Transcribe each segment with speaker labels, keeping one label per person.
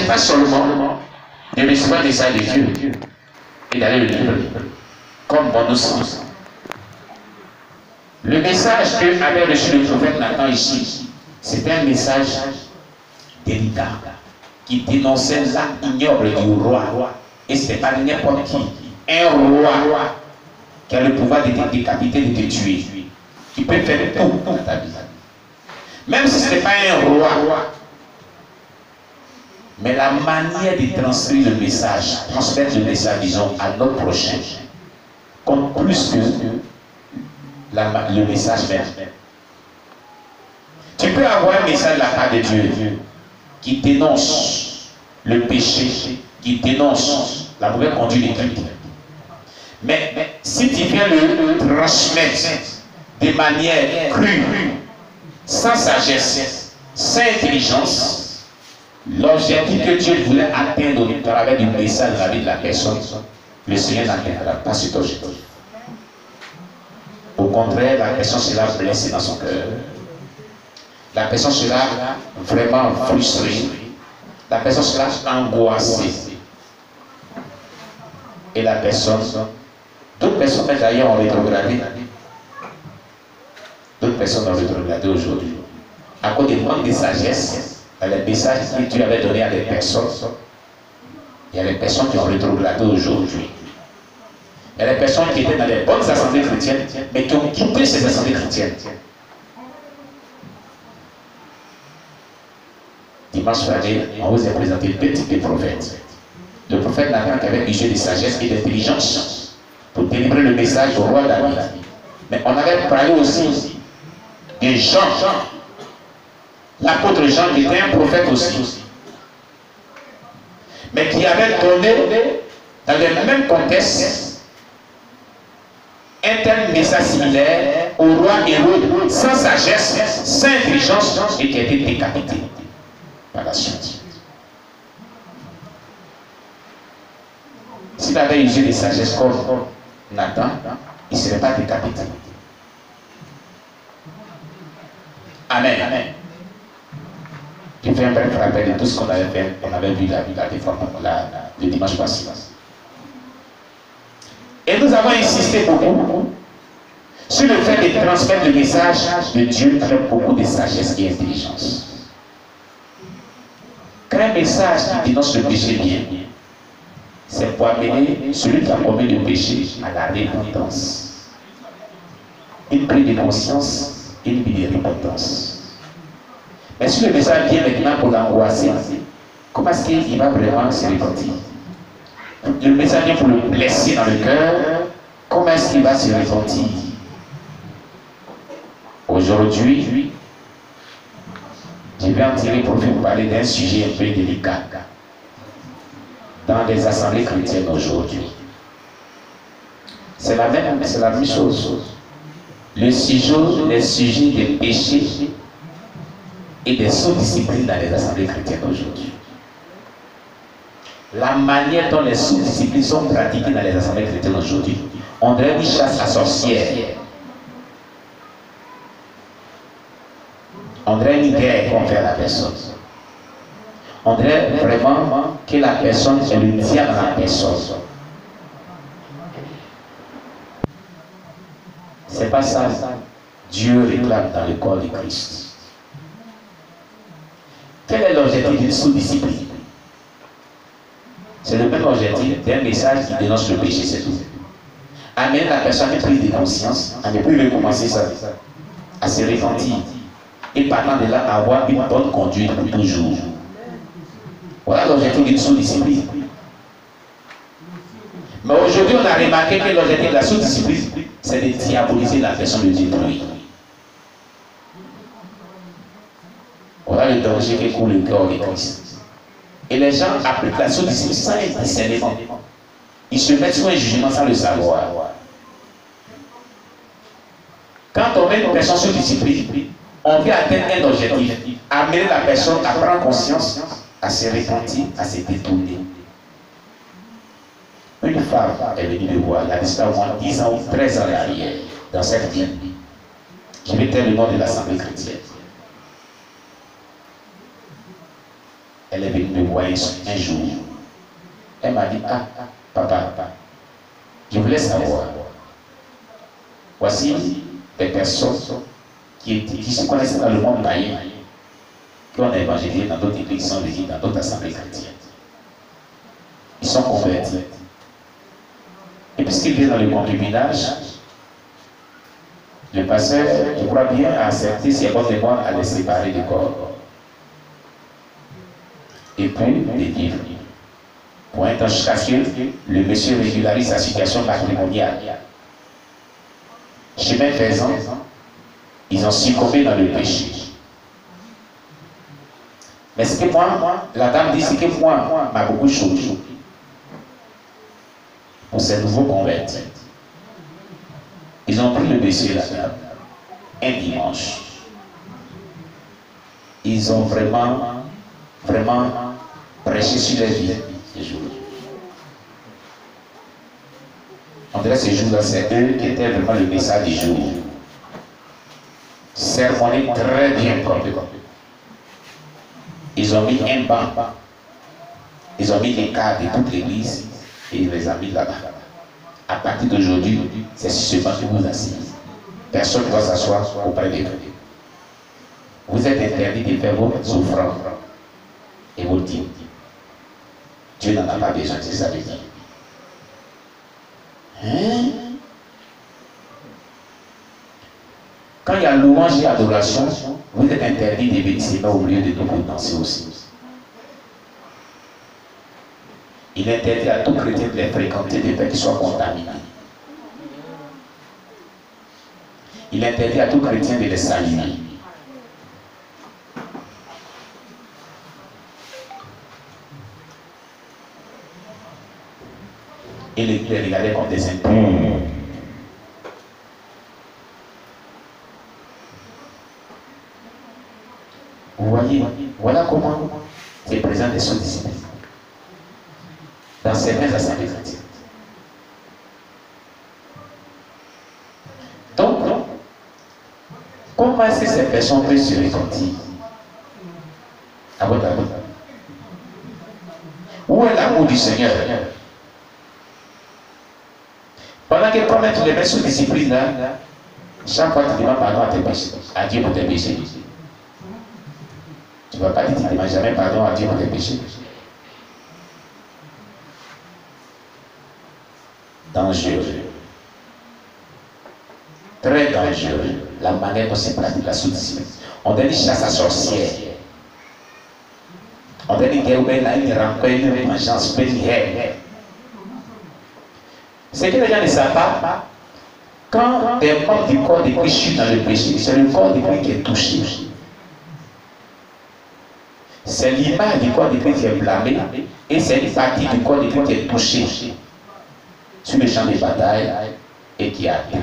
Speaker 1: s'agit pas seulement de recevoir le message de Dieu et d'aller le lire comme bon nous semble. Le message que avait reçu le prophète Nathan ici, c'était un message délicat qui dénonçait l'acte ignoble du roi. Et ce n'est pas n'importe qui. Un roi qui a le pouvoir de te décapiter, de te tuer, qui peut faire tout dans ta vie. Même si ce n'est pas un roi, mais la manière de transmettre le message, disons, à notre prochain, compte plus que le message même. Tu peux avoir un message de la part de Dieu qui dénonce le péché, qui dénonce la mauvaise conduite des gens. Mais si tu viens le transmettre de manière crue, sans sagesse, sans intelligence, l'objectif que Dieu voulait atteindre au travers du message de la vie de la personne, le Seigneur n'atteindra pas cet objectif. Au contraire, la personne sera blessée dans son cœur. La personne sera vraiment frustrée. La personne sera angoissée. Et la personne, d'autres personnes d'ailleurs ont rétrogradé. D'autres personnes ont rétrogradé aujourd'hui. À cause du manque de sagesse, dans les messages que Dieu avait donnés à des personnes, il y a des personnes qui ont rétrogradé aujourd'hui. Il y a des personnes qui étaient dans les bonnes assemblées chrétiennes, mais qui ont quitté ces assemblées chrétiennes. Dimanche dernier, on vous a présenté deux types de prophètes. Le prophète Nathan qui avait usé de sagesse et d'intelligence pour délivrer le message au roi David. Mais on avait parlé aussi de Jean, l'apôtre Jean qui était un prophète aussi, mais qui avait donné dans le même contexte un tel message similaire au roi Hérode, sans sagesse, sans intelligence, et qui a été décapité par la suite. S'il avait usé de sagesse comme Nathan, il ne serait pas décapité. Amen. Je fais un bref rappel de tout ce qu'on avait fait, on avait vu le dimanche passé. Et nous avons insisté beaucoup sur le fait de transmettre le message de Dieu avec beaucoup de sagesse et intelligence. Quand un message qui dénonce le péché bien, c'est pour amener celui qui a commis le péché à la repentance. Une prise de conscience et une vie de repentance. Mais si le message vient maintenant pour l'angoisser, comment est-ce qu'il va vraiment se repentir? Le message vient pour le blesser dans le cœur, comment est-ce qu'il va se repentir? Aujourd'hui, je vais en tirer profit pour parler d'un sujet un peu délicat dans les assemblées chrétiennes aujourd'hui. C'est la même chose. Les sujets des péchés et des sous-disciplines dans les assemblées chrétiennes aujourd'hui. La manière dont les sous-disciplines sont pratiquées dans les assemblées chrétiennes aujourd'hui, on dirait une chasse à sorcières. On dirait une guerre qu'on fait à la personne. On dirait vraiment que la personne est le diable dans la personne. C'est pas ça. Dieu réclame dans le corps de Christ. Quel est l'objectif d'une sous-discipline? C'est le même objectif d'un message qui dénonce le péché, c'est tout. Amener la personne à une prise de conscience, à ne plus recommencer ça, à se repentir. Et partant de là, avoir une bonne conduite pour toujours. Voilà l'objectif d'une sous-discipline. Mais aujourd'hui, on a remarqué que l'objectif de la sous-discipline, c'est de diaboliser la personne, de détruire. Voilà le danger que court le cœur de Christ. Et les gens appliquent la sous-discipline sans être discernement. Ils se mettent sous un jugement sans le savoir. Quand on met une personne sous discipline, on veut atteindre un objectif, amener la personne à prendre conscience, à se repentir, à se détourner. Une femme est venue me voir, il y a déjà au moins 10 ans ou 13 ans derrière, dans cette ville. Je vais taire le nom de l'Assemblée chrétienne. Elle est venue me voir un jour. Elle m'a dit, ah, papa, je voulais savoir. Voici des personnes qui se connaissent dans le monde païen, qui ont évangélisé dans d'autres églises, qui sont venus dans d'autres assemblées chrétiennes. Ils sont convertis. Et puisqu'ils viennent dans le concubinage, le pasteur, je crois bien, a accepté si bon de moi à les séparer du corps. Et puis les vivre. Pour un temps jusqu'à ce que le monsieur régularise sa situation matrimoniale. Chemin faisant, ils ont succombé dans le péché. Mais ce que moi, la dame dit, c'est que moi, m'a beaucoup choqué. Pour ces nouveaux convertis. Ils ont pris le monsieur là-bas, un dimanche. Ils ont vraiment prêché sur la vie ce jour. On dirait ce jour-là, c'est eux qui étaient vraiment le message du jour. Sermonné très bien propre. Ils ont mis un banc. Ils ont mis les cadres de toute l'église et ils les ont mis là-bas. À partir d'aujourd'hui, c'est sur ce banc que vous asseyez. Personne ne doit s'asseoir auprès de vous. Vous êtes interdit de faire vos offrandes et vos dîmes. Dieu n'en a pas besoin, c'est ça le dire. Hein? Quand il y a louange et adoration, vous êtes interdit de venir se mettre au milieu de nous pour danser aussi. Il est interdit à tout chrétien de les fréquenter de peur qu'ils soient contaminés. Il est interdit à tout chrétien de les saluer. Et les regarder comme des impurs. Vous voyez, voilà comment c'est présent des sous-disciplines. Dans certaines assemblées chrétiennes. Donc, comment est-ce que ces personnes peuvent se repentir? À votre avis? Où est l'amour du Seigneur? Pendant que toi-même tu les mets sous discipline, là, chaque fois que tu demandes pardon à tes péchés, à Dieu pour tes péchés. Tu ne vas pas dire que tu ne demandes jamais pardon à Dieu pour tes péchés. Dangereux. Très dangereux. La manière dont se pratique la sous-discipline. On donne une chasse à sorcière. On donne une guerre, une rancœur, une vengeance, une haine. C'est que les gens ne savent pas. Quand des membres du corps de Christ chutent dans le péché, c'est le corps de Christ qui est touché. C'est l'image du corps de Christ qui est blâmée et c'est une partie du corps de Christ qui est touchée sur le champ de bataille et qui atteint.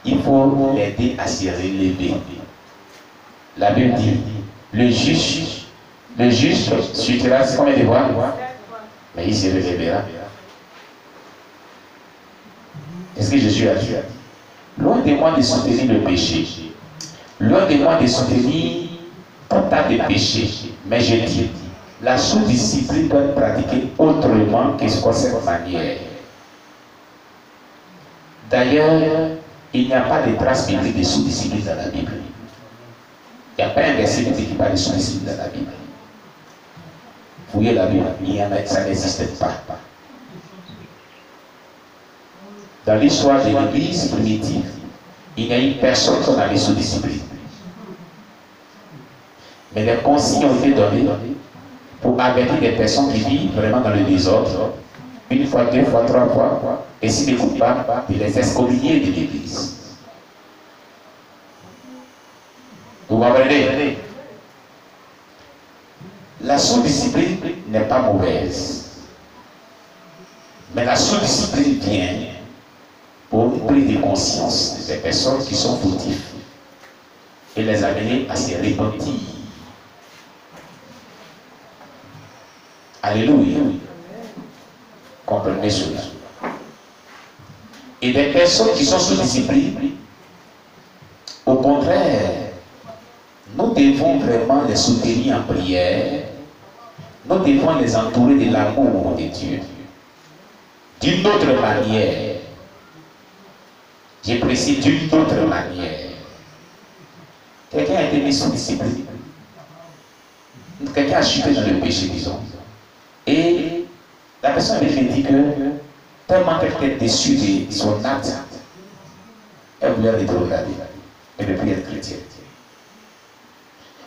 Speaker 1: Il faut l'aider à se relever. La Bible dit, le juge suivra combien de fois? Mais il se relèvera. Est-ce que Jésus a dit? Loin de moi de soutenir le péché, loin de moi de soutenir tout tas de péchés, mais je dis, la sous-discipline doit être pratiquée autrement que cette manière. D'ailleurs, il n'y a pas de trace biblique de sous-discipline dans la Bible. Il n'y a pas un verset qui parle de sous-discipline dans la Bible. Fouillez la Bible, ça n'existe pas. Dans l'histoire de l'Église primitive, il n'y a eu personne qui avait sous-discipline. Mais les consignes ont été données pour avertir des personnes qui vivent vraiment dans le désordre, une fois, deux fois, trois fois, et s'ils n'écoutent pas, de les excommunier de l'Église. Vous comprenez? La sous-discipline n'est pas mauvaise. Mais la sous-discipline vient pour une prise de conscience des personnes qui sont fautives et les amener à se repentir. Alléluia. Comprenez cela. Et des personnes qui sont sous discipline, au contraire, nous devons vraiment les soutenir en prière, nous devons les entourer de l'amour de Dieu. D'une autre manière, j'ai précisé d'une autre manière. Quelqu'un a été mis sous discipline. Quelqu'un a chuté dans le péché, disons. Et la personne me dit que tellement qu'elle était déçue de son acte, elle voulait rétrograder. Elle ne plus être chrétienne.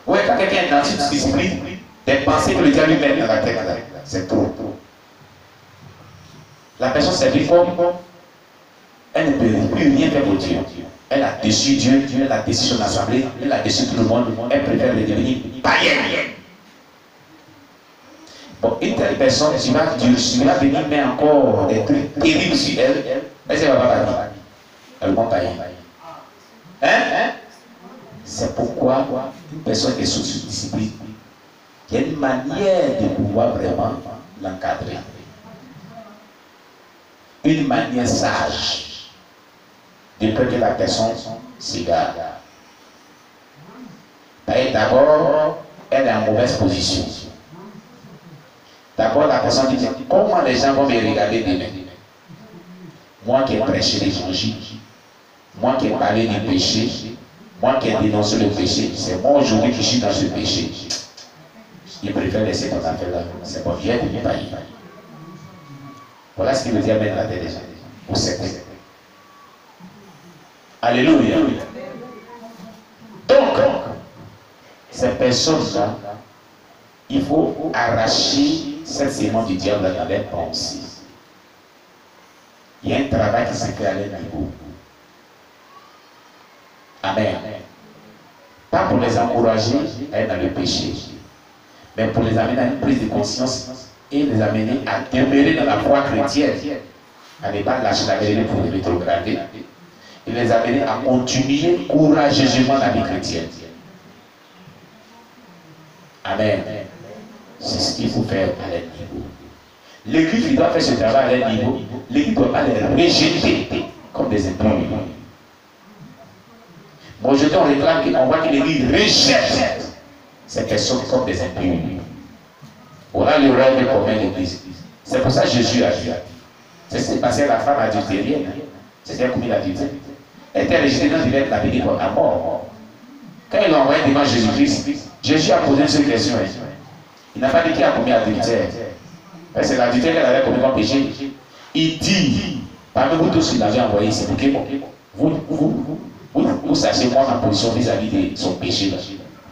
Speaker 1: Ouais, quand quelqu'un est dans une discipline, des pensées que le diable lui met dans la tête, c'est trop. La personne s'est dit comme elle ne peut plus rien faire pour Dieu. Elle a déçu Dieu, elle a déçu son assemblée, elle a déçu tout le monde, elle préfère devenir païenne. Bon, une telle personne, tu vas venir mettre encore des trucs terribles sur elle, elle ne va pas parler. Elle va païen. Hein? C'est pourquoi une personne qui est sous discipline, il y a une manière de pouvoir vraiment l'encadrer. Une manière sage de peur que la personne s'égare. D'abord, elle est en mauvaise position. D'abord, la personne dit comment les gens vont me regarder demain? Moi qui ai prêché l'évangile, moi qui ai parlé du péché, moi qui ai dénoncé le péché, c'est moi aujourd'hui qui suis dans ce péché. Il préfère laisser ton affaire là. C'est bon, viens de païen. Voilà ce qu'il veut dire mettre la tête des gens. Pour certains. Alléluia. Donc, ces personnes-là, il faut arracher cette sémence du diable dans les pensées. Il y a un travail qui se fait à leur niveau. Amen. Pas pour les encourager à être dans le péché, mais pour les amener à une prise de conscience et les amener à demeurer dans la foi chrétienne, à ne pas lâcher la vérité pour les rétrograder, et les amener à continuer courageusement la vie chrétienne. Amen. C'est ce qu'il faut faire à leur niveau. L'église qui doit faire ce travail à leur niveau, l'église ne doit pas les rejeter comme des impurs. Bon, aujourd'hui, on réclame qu'on voit que l'église rejette ces personnes comme des impurs. Voilà le rêve commun de l'église. C'est pour ça que Jésus a dit. C'est ce qui s'est passé à la femme adultérienne. C'était un commis d'adultère. Elle était rejetée dans l'hiver de la vie à mort. Quand il l'a envoyé devant Jésus-Christ, Jésus a posé une seule question. Il n'a pas dit qu'il a commis adultère. C'est l'adultère qu'elle avait commis comme péché. Il dit, parmi vous tous, il l'avait envoyé, c'est pour que vous sachiez moi ma position vis-à-vis de son péché.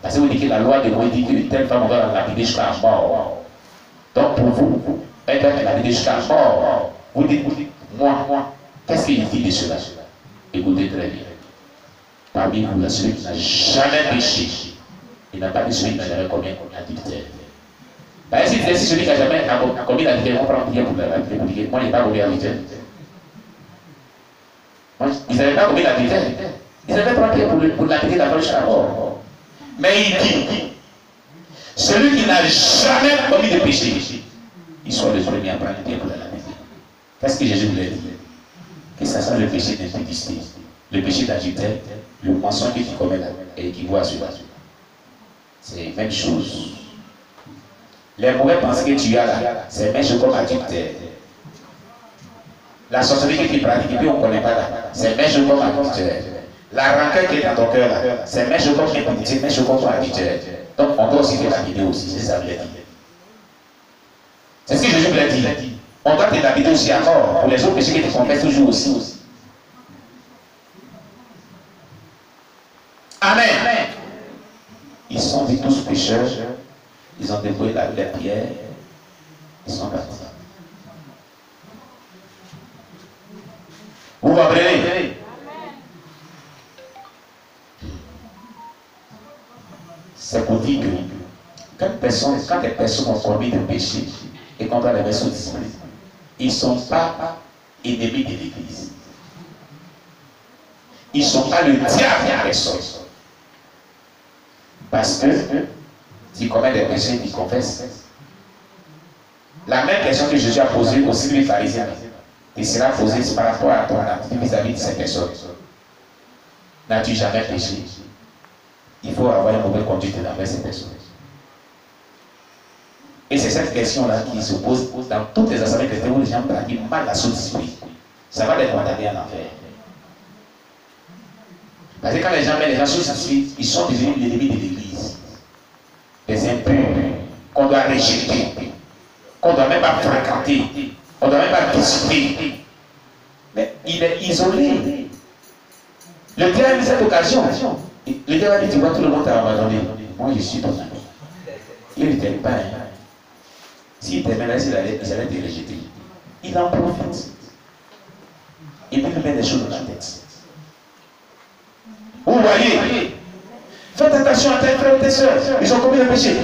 Speaker 1: Parce que vous dites que la loi de Moïse dit qu'une telle femme doit la lapider jusqu'à la mort. Donc pour vous, elle doit la lapider jusqu'à la mort. Vous dites, moi, qu'est-ce qu'il dit de cela? Écoutez très bien. Parmi vous, là, celui qui n'a jamais péché, il n'a pas dit celui qui n'a jamais commis adultère. Parce que si celui qui n'a jamais commis l'adultère, on prend prière pour l'adultère. Moi, il n'a pas commis l'adultère. Ils n'avaient pas commis l'adultère. Ils avaient pris prière pour l'appeler la vache à mort. Mais il dit, celui qui n'a jamais commis de péché, il soit le premier à prendre prière pour l'appeler. Qu'est-ce que Jésus voulait dire? Que ça soit le péché d'impudicité, le péché d'adultère, le mensonge que tu commets là, et qui voit cela. C'est la même chose. Les mauvais pensées que tu as là, c'est la même chose comme adultère. La sorcellerie que tu pratiques, et puis on ne connaît pas là, c'est la même chose comme adultère. La rancœur qui est dans ton cœur là, c'est la même chose comme impudicité, la même chose comme adultère. Donc on doit aussi te lapider aussi, c'est ça que je voulais dire. C'est ce que Jésus voulait dire. On doit te lapider aussi à mort pour les autres péchés que tu confesses toujours aussi. Amen. Ils sont des tous pécheurs, ils ont déployé la prière, ils sont partis. Vous comprenez? C'est pour dire que quand les personnes ont commis des péchés et qu'on doit les mettre sous discipline, ils ne sont pas ennemis de l'Église. Ils ne sont pas le diable en personne. Parce que tu commets des péchés, tu confesses. La même question que Jésus a posée aussi les pharisiens, il sera posée par rapport à ton attitude vis-à-vis de ces personnes. N'as-tu jamais péché? Il faut avoir une mauvaise conduite envers ces personnes. Et c'est cette question-là qui se pose dans toutes les assemblées chrétiennes où les gens pratiquent mal la Saint-Esprit. Ça va les condamner en enfer. Parce que quand les gens mettent les gens sous Saint-Esprit, ils sont devenus l'ennemi de l'Église. Les impurs qu'on doit rejeter, qu'on ne doit même pas fréquenter, on ne doit même pas visiter. Mais il est isolé. Le diable a eu cette occasion. Le diable a dit, tu vois, tout le monde t'a abandonné. Moi, je suis ton ami. Il ne t'aime pas. S'il t'aimait, là, ils allaient te rejeter. Il en profite. Et puis il met des choses dans la tête. Vous voyez, faites attention à tes frères et tes soeurs. Ils ont commis le péché.